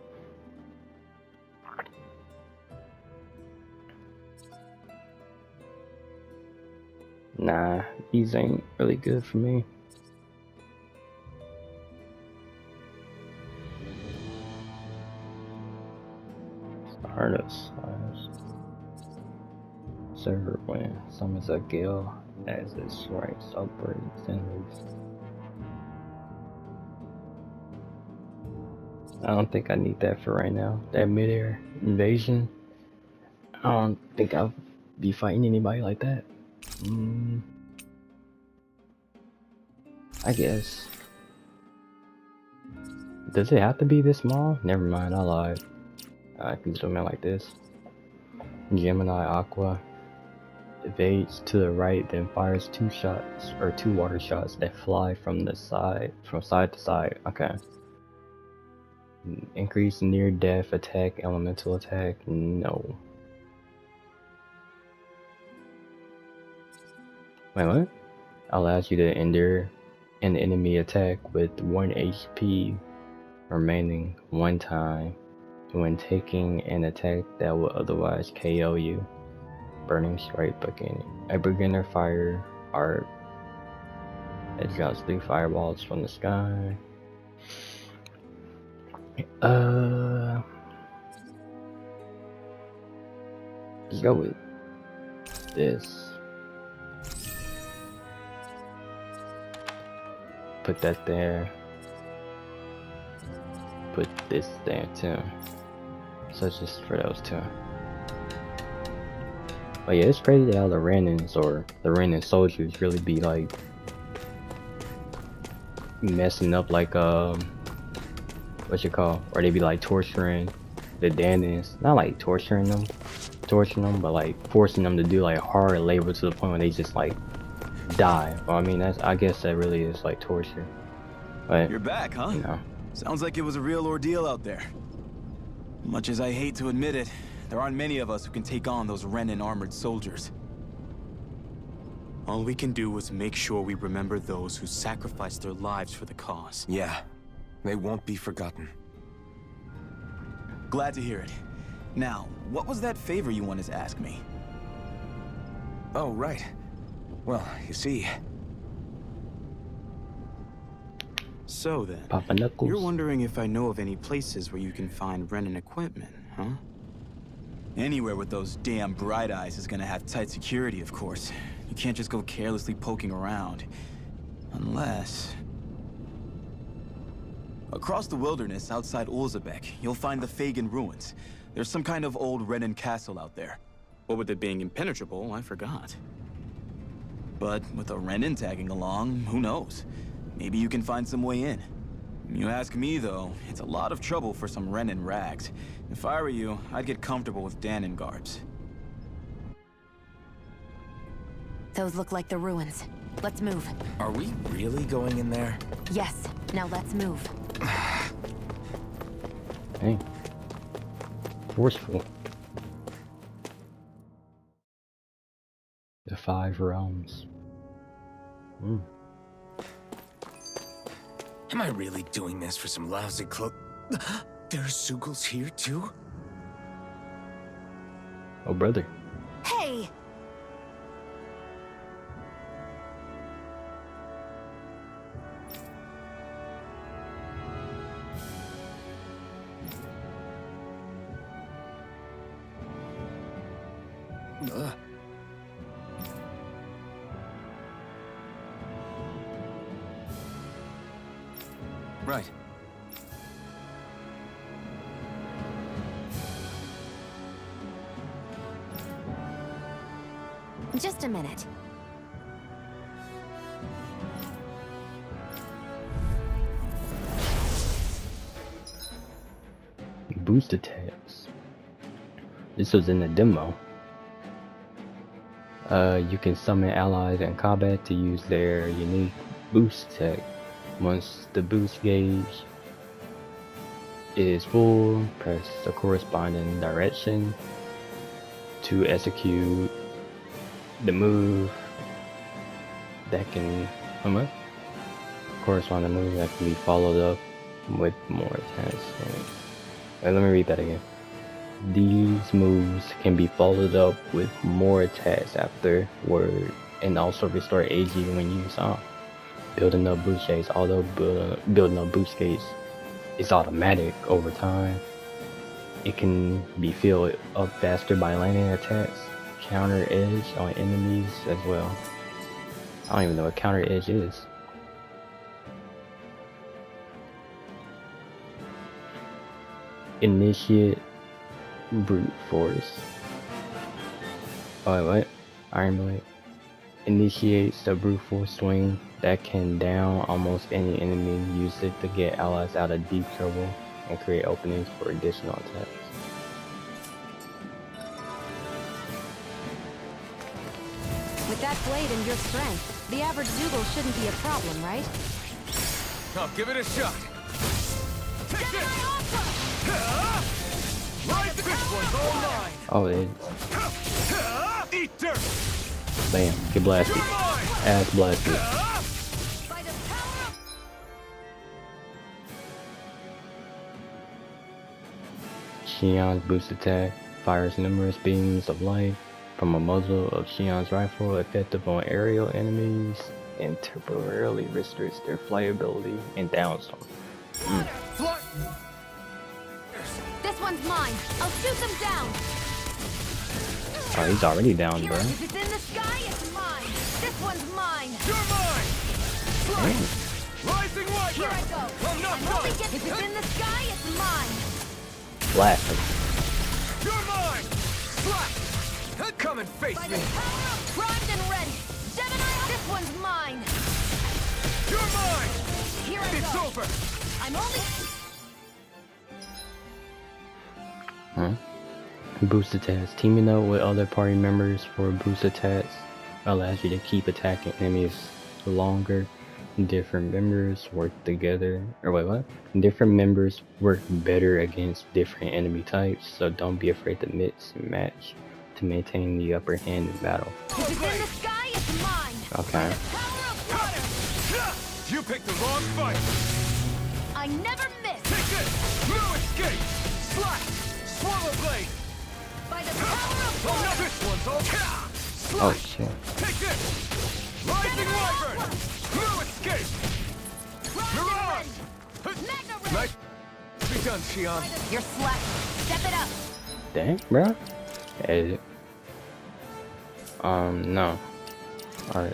[SPEAKER 1] Nah, these ain't really good for me. Stardust server when summons a gale as its right subbrains and moves. I don't think I need that for right now. That mid-air invasion, I don't think I'll be fighting anybody like that. I guess. Does it have to be this small? Never mind, I lied. I can zoom in like this. Gemini Aqua evades to the right, then fires two water shots that fly from side to side. Okay. Increase near death attack, elemental attack, no. Wait, what? Allows you to endure an enemy attack with 1 HP remaining one time when taking an attack that will otherwise KO you. Burning Strike beginner fire art that drops 3 fireballs from the sky. Let's go with this. Put that there. Put this there too. So it's just for those two. But yeah, it's crazy how the Renans or the Renan soldiers really be like messing up, like what you call, or they be like torturing the Danans. Not like torturing them, torturing them, but like forcing them to do like hard labor to the point where they just like die. Well, I mean, I guess that really is like torture. But
[SPEAKER 6] you're back, huh?
[SPEAKER 1] You know.
[SPEAKER 6] Sounds like it was a real ordeal out there. Much as I hate to admit it, there aren't many of us who can take on those Renin armored soldiers. All we can do is make sure we remember those who sacrificed their lives for the cause.
[SPEAKER 3] Yeah, they won't be forgotten.
[SPEAKER 6] Glad to hear it. Now, what was that favor you wanted to ask me?
[SPEAKER 3] Oh, right. Well, you see...
[SPEAKER 6] So then,
[SPEAKER 1] Papa Knuckles.
[SPEAKER 6] You're wondering if I know of any places where you can find Renin equipment, huh? Anywhere with those damn bright eyes is gonna have tight security, of course. You can't just go carelessly poking around. Unless... Across the wilderness outside Ulzebek, you'll find the Fagin ruins. There's some kind of old Renin castle out there. What with it being impenetrable, I forgot. But with a Renin tagging along, who knows? Maybe you can find some way in. You ask me, though, it's a lot of trouble for some Renin rags. If I were you, I'd get comfortable with Danon garbs.
[SPEAKER 2] Those look like the ruins. Let's move.
[SPEAKER 3] Are we really going in there?
[SPEAKER 2] Yes. Now let's move.
[SPEAKER 1] Hey. Forceful. The 5 realms.
[SPEAKER 3] Am I really doing this for some lousy clo- There's Sugals here, too?
[SPEAKER 1] Oh, brother.
[SPEAKER 2] Hey!
[SPEAKER 3] Right.
[SPEAKER 2] Just a minute.
[SPEAKER 1] Boost attacks. This was in the demo. You can summon allies in combat to use their unique boost tech. Once the boost gauge is full, press the corresponding direction to execute the move that can corresponding move that can be followed up with more attacks. Wait, let me read that again. These moves can be followed up with more attacks afterward and also restore AG when used on. Building up boost gates, although building up boost gates is automatic over time, it can be filled up faster by landing attacks, counter edge on enemies as well. I don't even know what counter edge is. Initiate brute force. Oh wait, Iron Blade initiates the brute force swing that can down almost any enemy. Use it to get allies out of deep trouble and create openings for additional attacks.
[SPEAKER 2] With that blade and your strength, the average Zoogle shouldn't be a problem, right?
[SPEAKER 4] I'll give it a shot. Take this! Right, this one's all mine!
[SPEAKER 1] Oh, it is.
[SPEAKER 4] Eat dirt!
[SPEAKER 1] Bam, get blasted. Ass blasted.
[SPEAKER 2] By the power of...
[SPEAKER 1] Xion's boost attack fires numerous beams of light from a muzzle of Xion's rifle, effective on aerial enemies, and temporarily restricts their flyability and downs them.
[SPEAKER 4] Fly!
[SPEAKER 2] This one's mine. I'll shoot them down.
[SPEAKER 1] Oh, he's already down, bro.
[SPEAKER 2] If it's in the sky, it's mine. This one's mine.
[SPEAKER 4] You're mine! Fly! Rising
[SPEAKER 2] Here I
[SPEAKER 4] Wyvern!
[SPEAKER 2] go.
[SPEAKER 4] I'm not
[SPEAKER 2] I'm only
[SPEAKER 4] done!
[SPEAKER 2] if it's in the sky, it's mine.
[SPEAKER 1] Blast him.
[SPEAKER 4] You're mine! Slap! Come and face
[SPEAKER 2] By
[SPEAKER 4] me!
[SPEAKER 2] the power of primed and ready. Gemini, this one's mine.
[SPEAKER 4] You're mine!
[SPEAKER 2] Here I
[SPEAKER 4] It's
[SPEAKER 2] go.
[SPEAKER 4] over!
[SPEAKER 2] I'm only...
[SPEAKER 1] Boost attacks. Teaming up with other party members for boost attacks allows you to keep attacking enemies longer. Different members work together. Or wait, what? Different members work better against different enemy types, so don't be afraid to mix and match to maintain the upper hand in battle.
[SPEAKER 2] If it's in the sky, it's mine.
[SPEAKER 1] Okay.
[SPEAKER 2] Power of water.
[SPEAKER 4] You picked the wrong fight.
[SPEAKER 2] I never miss.
[SPEAKER 4] Take this. No escape. Slash. Swallow blade.
[SPEAKER 2] By the power of
[SPEAKER 4] Oh,
[SPEAKER 2] water.
[SPEAKER 4] no, this one's all.
[SPEAKER 1] Oh
[SPEAKER 4] Slash.
[SPEAKER 1] shit.
[SPEAKER 4] Take this. Rising wyvern. No escape. Mirage.
[SPEAKER 2] Mega
[SPEAKER 4] Nice. Be done, Shion.
[SPEAKER 2] You're slack. Step it up.
[SPEAKER 1] Dang, bro. Hey. No. Alright.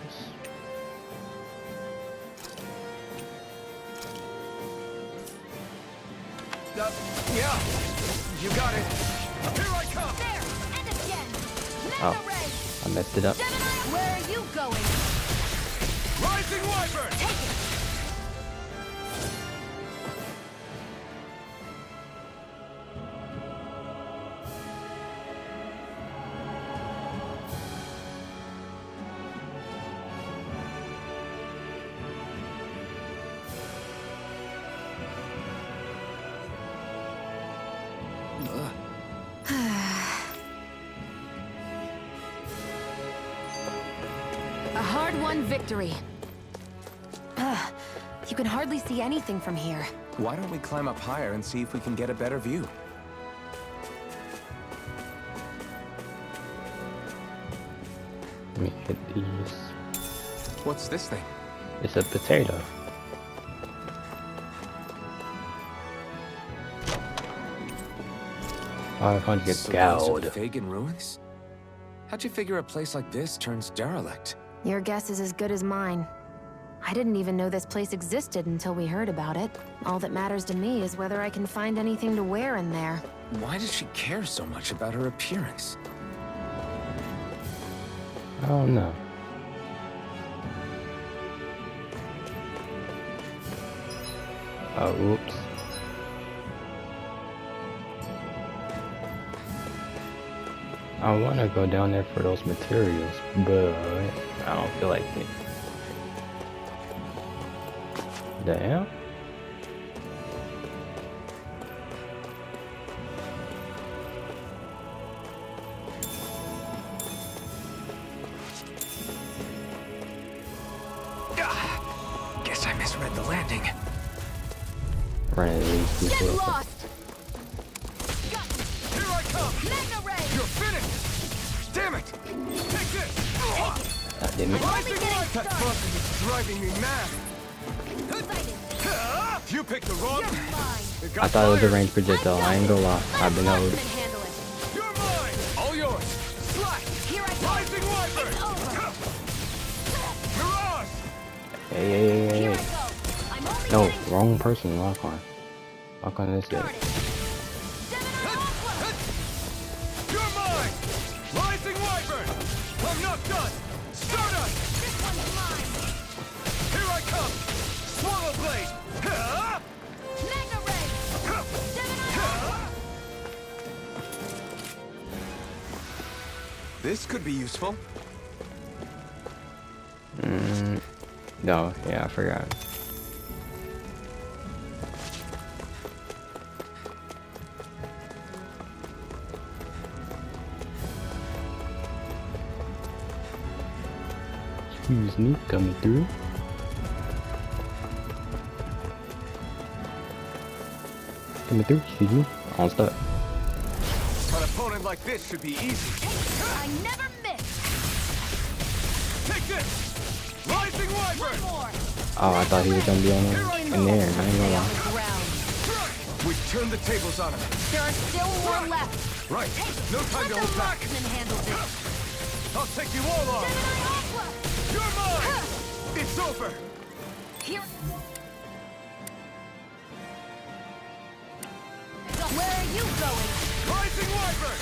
[SPEAKER 4] Yeah. You got it. Here I come.
[SPEAKER 2] There. And again. Mega
[SPEAKER 1] Oh.
[SPEAKER 2] ray.
[SPEAKER 1] I messed it up.
[SPEAKER 2] Where are you going?
[SPEAKER 4] Rising wyvern.
[SPEAKER 2] Take it. A hard-won victory. You can hardly see anything from here.
[SPEAKER 3] Why don't we climb up higher and see if we can get a better view?
[SPEAKER 1] Let me hit these.
[SPEAKER 3] What's this thing?
[SPEAKER 1] It's a potato. $500
[SPEAKER 3] So these are
[SPEAKER 1] gold.
[SPEAKER 3] the Fagin ruins? How'd you figure a place like this turns derelict?
[SPEAKER 2] Your guess is as good as mine. I didn't even know this place existed until we heard about it. All that matters to me is whether I can find anything to wear in there.
[SPEAKER 3] Why does she care so much about her appearance?
[SPEAKER 1] Oh no. Oh, whoops. I want to go down there for those materials, but I don't feel like it. Damn.
[SPEAKER 3] Guess I misread the landing.
[SPEAKER 1] Running these
[SPEAKER 2] Get
[SPEAKER 1] people.
[SPEAKER 2] lost!
[SPEAKER 4] Here I come.
[SPEAKER 2] Mega ray!
[SPEAKER 4] You're finished. Damn it. Take this.
[SPEAKER 1] God damn it.
[SPEAKER 4] Rising
[SPEAKER 2] getting
[SPEAKER 4] wyvern. That
[SPEAKER 2] started.
[SPEAKER 4] buzzing is driving me mad. You picked the wrong.
[SPEAKER 2] You're mine.
[SPEAKER 1] I thought it was a range projectile. I ain't gonna lie. I've been
[SPEAKER 2] Let
[SPEAKER 1] held.
[SPEAKER 2] Marksman handle it.
[SPEAKER 4] You're mine. All yours. Slash.
[SPEAKER 2] Here I go.
[SPEAKER 4] Rising wyvern.
[SPEAKER 2] It's over.
[SPEAKER 4] Mirage.
[SPEAKER 1] Hey, hey, hey, hey,
[SPEAKER 2] Here I
[SPEAKER 1] hey.
[SPEAKER 2] go. I'm only
[SPEAKER 1] No,
[SPEAKER 2] getting
[SPEAKER 1] wrong person. Lock on. Lock on this guy.
[SPEAKER 2] started.
[SPEAKER 4] You're mine. Rising wyvern. I'm not done. Stardust.
[SPEAKER 2] This one's mine.
[SPEAKER 4] Here I come. Swallow blade.
[SPEAKER 2] Mega ray!
[SPEAKER 6] This could be useful.
[SPEAKER 1] No, yeah, I forgot. Excuse me, coming through. Coming through, excuse me. On stop.
[SPEAKER 4] An opponent like this should be easy.
[SPEAKER 2] I never miss!
[SPEAKER 4] Take this. Rising wyvern.
[SPEAKER 2] More!
[SPEAKER 1] Oh, I thought he was gonna be on there. In there, I ain't gonna
[SPEAKER 2] Lay on
[SPEAKER 1] lie.
[SPEAKER 2] the ground.
[SPEAKER 4] We've turned the tables on him.
[SPEAKER 2] There are still more left.
[SPEAKER 4] Right. No time to
[SPEAKER 2] Let
[SPEAKER 4] hold
[SPEAKER 2] the
[SPEAKER 4] back.
[SPEAKER 2] marksman handle this.
[SPEAKER 4] I'll take you all on. You're mine. It's over.
[SPEAKER 2] Here. Where are you going?
[SPEAKER 4] Rising wyvern.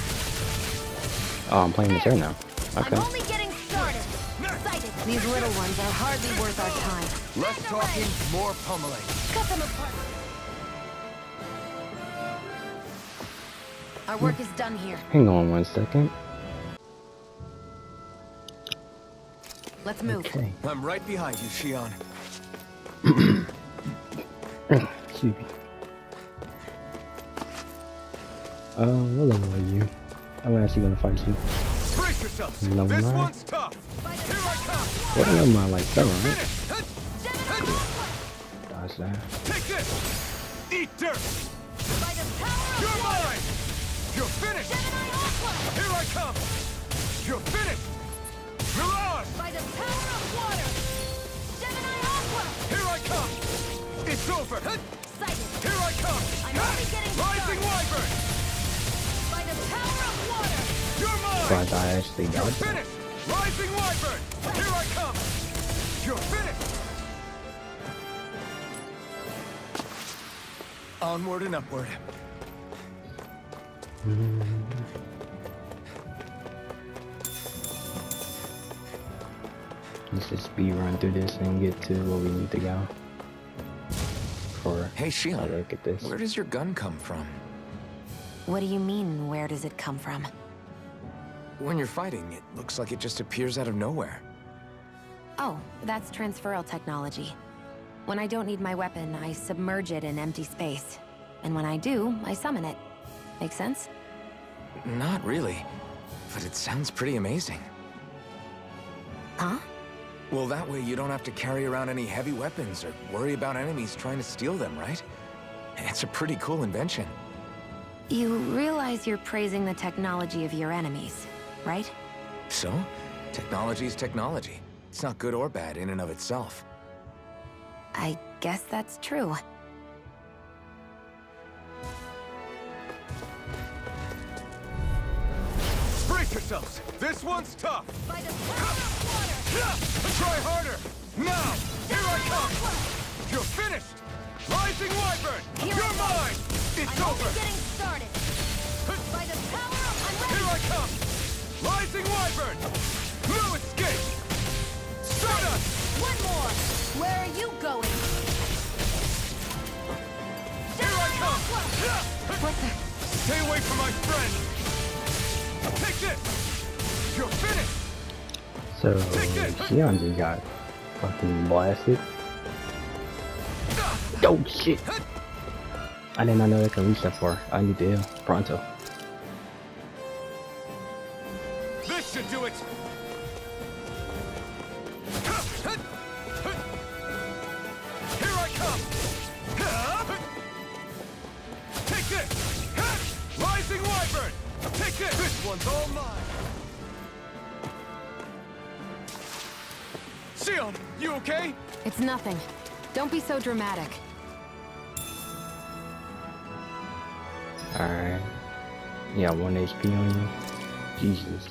[SPEAKER 1] Oh, I'm playing this here now. Okay.
[SPEAKER 2] I'm only getting started. Excited. These little ones are hardly worth our time.
[SPEAKER 4] Less talking, more pummeling.
[SPEAKER 2] Cut them apart. Our work is done here.
[SPEAKER 1] Hang on 1 second.
[SPEAKER 2] Let's move.
[SPEAKER 1] Okay.
[SPEAKER 3] I'm right behind you, Shion.
[SPEAKER 1] Excuse me. What level are you? I'm actually gonna fight you.
[SPEAKER 4] Brace yourselves.
[SPEAKER 1] No,
[SPEAKER 4] This
[SPEAKER 1] not.
[SPEAKER 4] one's tough. Here I come.
[SPEAKER 1] What am I like 7, right?
[SPEAKER 4] Finish.
[SPEAKER 1] Dodge that.
[SPEAKER 4] Take this. Eat dirt.
[SPEAKER 2] By the power of
[SPEAKER 4] You're
[SPEAKER 2] water.
[SPEAKER 4] mine. You're finished.
[SPEAKER 2] Gemini Aqua.
[SPEAKER 4] Here I come. You're finished. Mirage.
[SPEAKER 2] By the power of water. Gemini Aqua.
[SPEAKER 4] Here I come. It's over.
[SPEAKER 2] Sighted.
[SPEAKER 4] Here I come.
[SPEAKER 2] I'm only getting
[SPEAKER 4] Rising
[SPEAKER 2] started.
[SPEAKER 4] Wyvern.
[SPEAKER 2] By the power of water.
[SPEAKER 4] You're mine.
[SPEAKER 1] But I actually
[SPEAKER 4] You're
[SPEAKER 1] dodged that.
[SPEAKER 4] finished. Rising Wyvern. Here I come. You're finished.
[SPEAKER 3] Onward and upward.
[SPEAKER 1] Let's just speed run through this and get to where we need to go. For
[SPEAKER 3] Hey,
[SPEAKER 1] a
[SPEAKER 3] Shion.
[SPEAKER 1] look at this.
[SPEAKER 3] Where does your gun come from?
[SPEAKER 2] What do you mean, where does it come from?
[SPEAKER 3] When you're fighting, it looks like it just appears out of nowhere.
[SPEAKER 2] Oh, that's transferal technology. When I don't need my weapon, I submerge it in empty space. And when I do, I summon it. Make sense?
[SPEAKER 3] Not really, but it sounds pretty amazing.
[SPEAKER 2] Huh?
[SPEAKER 3] Well, that way you don't have to carry around any heavy weapons or worry about enemies trying to steal them, right? It's a pretty cool invention.
[SPEAKER 2] You realize you're praising the technology of your enemies, right?
[SPEAKER 3] So, technology's technology. It's not good or bad in and of itself.
[SPEAKER 2] I guess that's true.
[SPEAKER 4] Brace yourselves. This one's tough.
[SPEAKER 2] By the power of water.
[SPEAKER 4] Try harder. Now. Here I come. You're finished. Rising Wyvern.
[SPEAKER 2] Here
[SPEAKER 4] You're
[SPEAKER 2] I go.
[SPEAKER 4] mine. It's
[SPEAKER 2] I'm
[SPEAKER 4] over.
[SPEAKER 2] only getting started. By the power of... I'm ready.
[SPEAKER 4] Here I come. Rising Wyvern. No escape. Stardust.
[SPEAKER 2] One more. Where are you going?
[SPEAKER 4] Here I come.
[SPEAKER 2] What the...
[SPEAKER 4] Stay away from my friend. Take this. You're finished.
[SPEAKER 1] So, Shion just got fucking blasted. Oh shit! I did not know they can reach that far. I need to heal pronto.
[SPEAKER 4] This should do it. Here I come. Take this. Rising Wyvern. Take this. This one's all mine. Shion, you okay?
[SPEAKER 2] It's nothing. Don't be so dramatic.
[SPEAKER 1] Alright. Yeah, 1 HP on you. Jesus.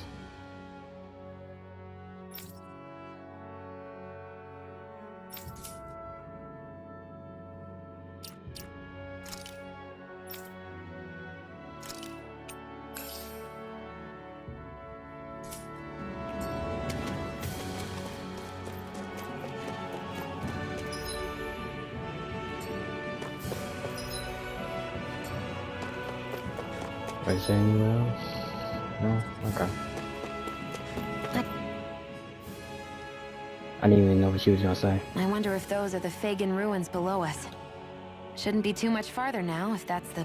[SPEAKER 1] Is there anywhere else? No? Okay. I didn't even know what she was gonna say.
[SPEAKER 2] I wonder if those are the Fagin ruins below us. Shouldn't be too much farther now, if that's the...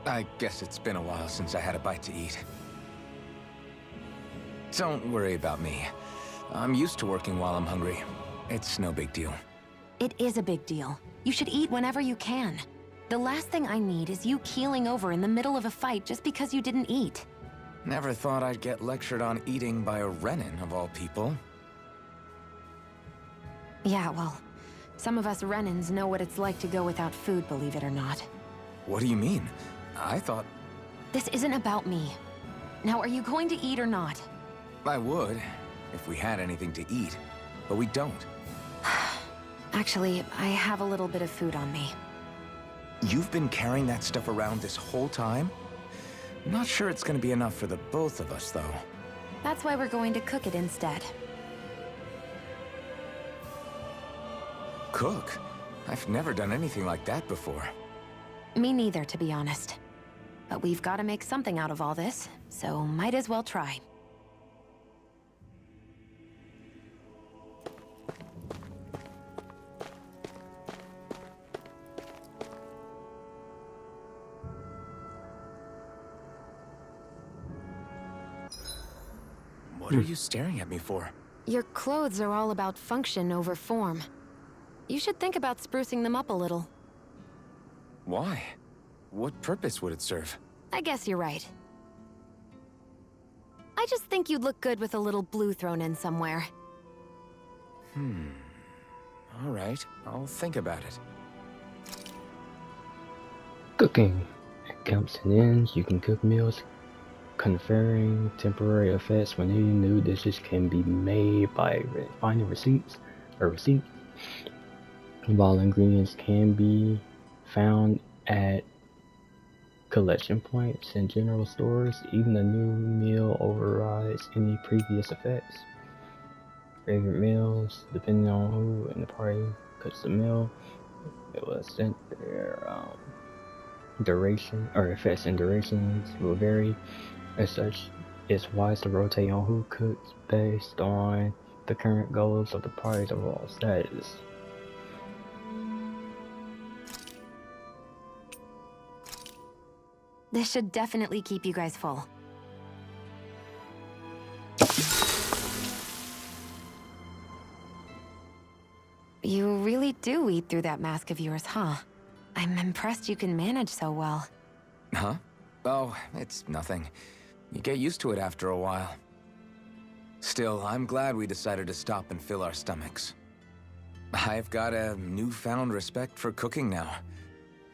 [SPEAKER 3] I guess it's been a while since I had a bite to eat. Don't worry about me. I'm used to working while I'm hungry. It's no big deal.
[SPEAKER 2] It is a big deal. You should eat whenever you can. The last thing I need is you keeling over in the middle of a fight just because you didn't eat.
[SPEAKER 3] Never thought I'd get lectured on eating by a Renin, of all people.
[SPEAKER 2] Yeah, well, some of us Renins know what it's like to go without food, believe it or not.
[SPEAKER 3] What do you mean? I thought
[SPEAKER 2] This isn't about me. Now, are you going to eat or not?
[SPEAKER 3] I would, if we had anything to eat, but we don't.
[SPEAKER 2] Actually, I have a little bit of food on me.
[SPEAKER 3] You've been carrying that stuff around this whole time? Not sure it's gonna be enough for the both of us, though.
[SPEAKER 2] That's why we're going to cook it instead.
[SPEAKER 3] Cook? I've never done anything like that before.
[SPEAKER 2] Me neither, to be honest. But we've got to make something out of all this, so might as well try.
[SPEAKER 3] What are you staring at me for?
[SPEAKER 2] Your clothes are all about function over form. You should think about sprucing them up a little.
[SPEAKER 3] Why? What purpose would it serve?
[SPEAKER 2] I guess you're right. I just think you'd look good with a little blue thrown in somewhere.
[SPEAKER 3] All right, I'll think about it.
[SPEAKER 1] Cooking. At camps and inns, you can cook meals, conferring temporary effects when any new dishes can be made by finding receipts. While ingredients can be found at collection points and general stores, even a new meal overrides any previous effects. Favorite meals, depending on who in the party cooks the meal, it will send their duration or effects and durations will vary. As such, it's wise to rotate on who cooks based on the current goals of the party's overall status.
[SPEAKER 2] This should definitely keep you guys full. You really do eat through that mask of yours, huh? I'm impressed you can manage so well.
[SPEAKER 3] Huh? Oh, it's nothing. You get used to it after a while. Still, I'm glad we decided to stop and fill our stomachs. I've got a newfound respect for cooking now.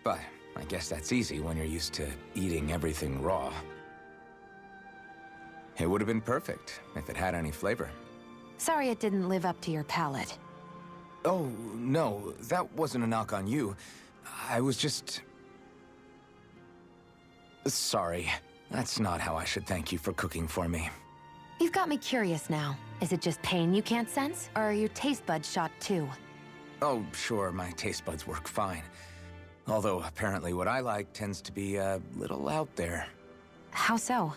[SPEAKER 3] But I guess that's easy when you're used to eating everything raw. It would have been perfect if it had any flavor.
[SPEAKER 2] Sorry it didn't live up to your palate.
[SPEAKER 3] Oh, no, that wasn't a knock on you. I was just... Sorry. That's not how I should thank you for cooking for me.
[SPEAKER 2] You've got me curious now. Is it just pain you can't sense, or are your taste buds shot too?
[SPEAKER 3] Oh, sure, my taste buds work fine. Although, apparently what I like tends to be a little out there.
[SPEAKER 2] How so?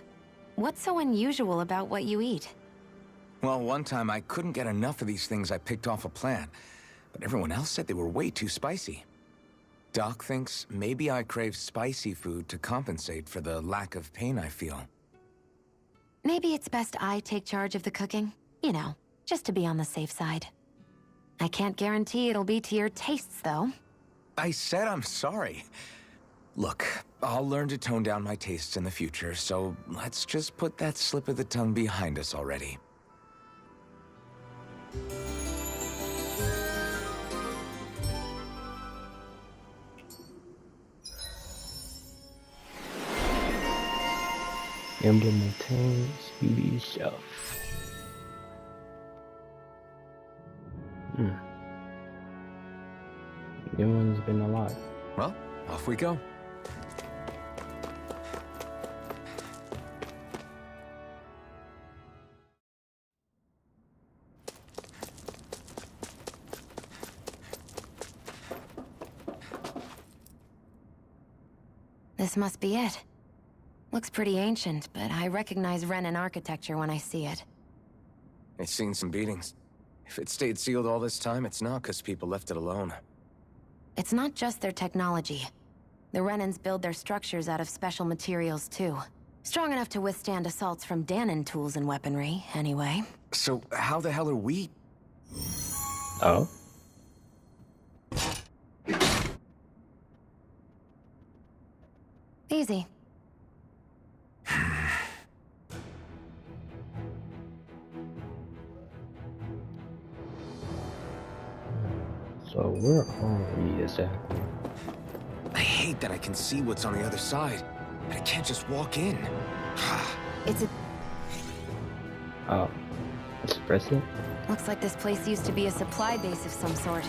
[SPEAKER 2] What's so unusual about what you eat?
[SPEAKER 3] Well, one time I couldn't get enough of these things I picked off a plant, but everyone else said they were way too spicy. Doc thinks maybe I crave spicy food to compensate for the lack of pain I feel.
[SPEAKER 2] Maybe it's best I take charge of the cooking. You know, just to be on the safe side. I can't guarantee it'll be to your tastes, though.
[SPEAKER 3] I said I'm sorry. Look, I'll learn to tone down my tastes in the future, so let's just put that slip of the tongue behind us already.
[SPEAKER 1] Implementing Speedy Shelf. New one's been a lot.
[SPEAKER 3] Well, off we go.
[SPEAKER 2] This must be it. Looks pretty ancient, but I recognize Renan architecture when I see it.
[SPEAKER 3] It's seen some beatings. If it stayed sealed all this time, it's not because people left it alone.
[SPEAKER 2] It's not just their technology. The Renans build their structures out of special materials, too. Strong enough to withstand assaults from Danon tools and weaponry, anyway.
[SPEAKER 3] So, how the hell are we...
[SPEAKER 1] Oh?
[SPEAKER 2] Easy.
[SPEAKER 1] So where are we exactly?
[SPEAKER 3] I hate that I can see what's on the other side, but I can't just walk in.
[SPEAKER 2] It's a...
[SPEAKER 1] Oh. Let's press it.
[SPEAKER 2] Looks like this place used to be a supply base of some sort.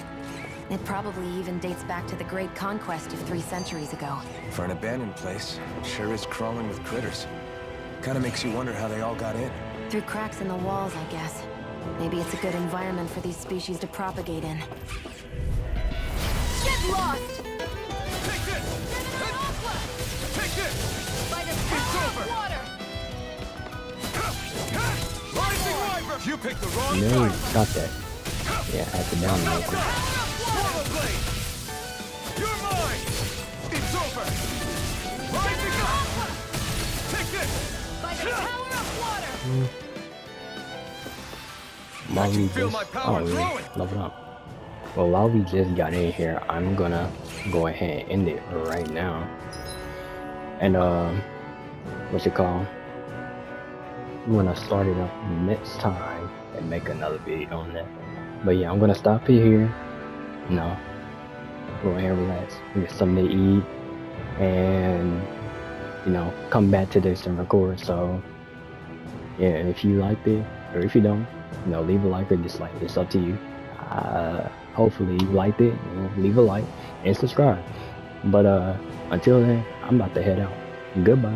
[SPEAKER 2] It probably even dates back to the Great Conquest of 3 centuries ago.
[SPEAKER 3] For an abandoned place, it sure is crawling with critters. Kinda makes you wonder how they all got in.
[SPEAKER 2] Through cracks in the walls, I guess. Maybe it's a good environment for these species to propagate in. Lost.
[SPEAKER 4] Take this! Take this!
[SPEAKER 2] By the
[SPEAKER 4] It's
[SPEAKER 2] power
[SPEAKER 4] over!
[SPEAKER 2] of water.
[SPEAKER 4] Rising Wyvern! You picked the wrong
[SPEAKER 1] No,
[SPEAKER 4] fight!
[SPEAKER 1] got that. Yeah, I had to download it.
[SPEAKER 4] Swallow Blade! You're mine! It's over! Rising up! Take this!
[SPEAKER 2] By the power of water.
[SPEAKER 1] While we
[SPEAKER 4] feel
[SPEAKER 1] just,
[SPEAKER 4] my power growing.
[SPEAKER 1] level up. Well, while we just got in here, I'm gonna go ahead and end it right now. And what's it called? I'm gonna start it up next time and make another video on that. But yeah, I'm gonna stop it here. You know, go ahead and relax, get something to eat, and you know, come back to this and record. So yeah, if you liked it or if you don't, you know, leave a like or dislike. It's up to you. Hopefully you liked it. Leave a like and subscribe. But until then, I'm about to head out. Goodbye.